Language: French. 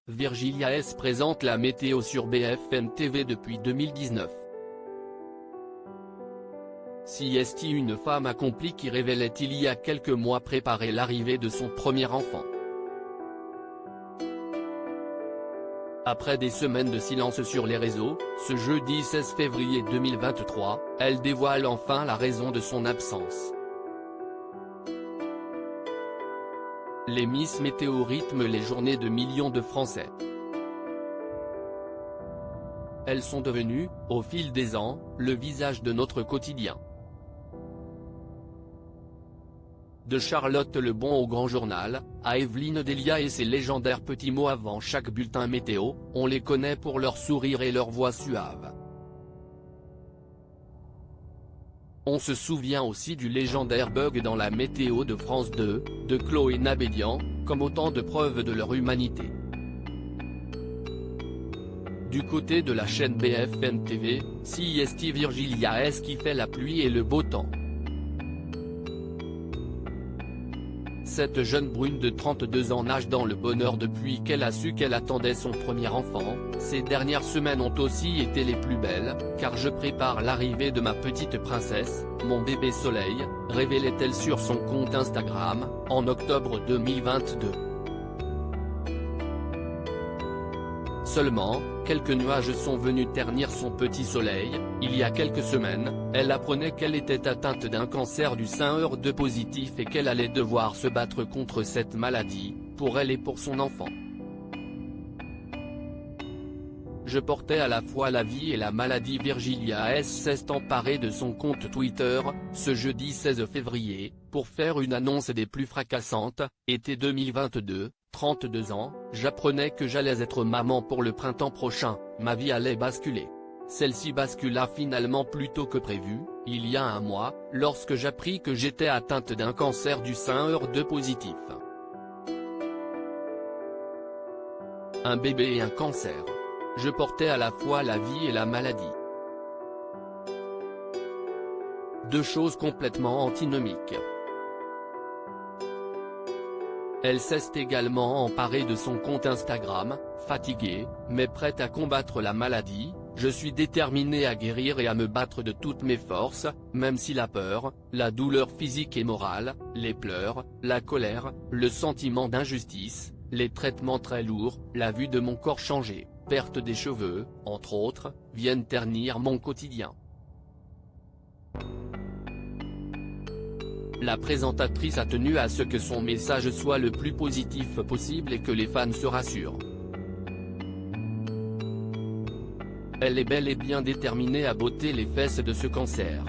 Virgilia S présente la météo sur BFM TV depuis 2019. CST, une femme accomplie qui révélait il y a quelques mois préparer l'arrivée de son premier enfant. Après des semaines de silence sur les réseaux, ce jeudi 16 février 2023, elle dévoile enfin la raison de son absence. Les Miss Météo rythment les journées de millions de Français. Elles sont devenues, au fil des ans, le visage de notre quotidien. De Charlotte Lebon au Grand Journal, à Evelyne Delia et ses légendaires petits mots avant chaque bulletin météo, on les connaît pour leur sourire et leur voix suave. On se souvient aussi du légendaire bug dans la météo de France 2, de Chloé Nabédian, comme autant de preuves de leur humanité. Du côté de la chaîne BFM TV, CST, Virgilia S qui fait la pluie et le beau temps. Cette jeune brune de 32 ans nage dans le bonheur depuis qu'elle a su qu'elle attendait son premier enfant. Ces dernières semaines ont aussi été les plus belles, car je prépare l'arrivée de ma petite princesse, mon bébé soleil, révélait-elle sur son compte Instagram, en octobre 2022. Seulement, quelques nuages sont venus ternir son petit soleil. Il y a quelques semaines, elle apprenait qu'elle était atteinte d'un cancer du sein HER2 positif et qu'elle allait devoir se battre contre cette maladie, pour elle et pour son enfant. Je portais à la fois la vie et la maladie. Virgilia S s'est emparée de son compte Twitter, ce jeudi 16 février, pour faire une annonce des plus fracassantes. Été 2022, 32 ans, j'apprenais que j'allais être maman pour le printemps prochain, ma vie allait basculer. Celle-ci bascula finalement plus tôt que prévu, il y a un mois, lorsque j'appris que j'étais atteinte d'un cancer du sein HER2 positif. Un bébé et un cancer. Je portais à la fois la vie et la maladie. Deux choses complètement antinomiques. Elle s'est également emparée de son compte Instagram, fatiguée, mais prête à combattre la maladie. Je suis déterminée à guérir et à me battre de toutes mes forces, même si la peur, la douleur physique et morale, les pleurs, la colère, le sentiment d'injustice, les traitements très lourds, la vue de mon corps changer, perte des cheveux, entre autres, viennent ternir mon quotidien. La présentatrice a tenu à ce que son message soit le plus positif possible et que les fans se rassurent. Elle est bel et bien déterminée à botter les fesses de ce cancer.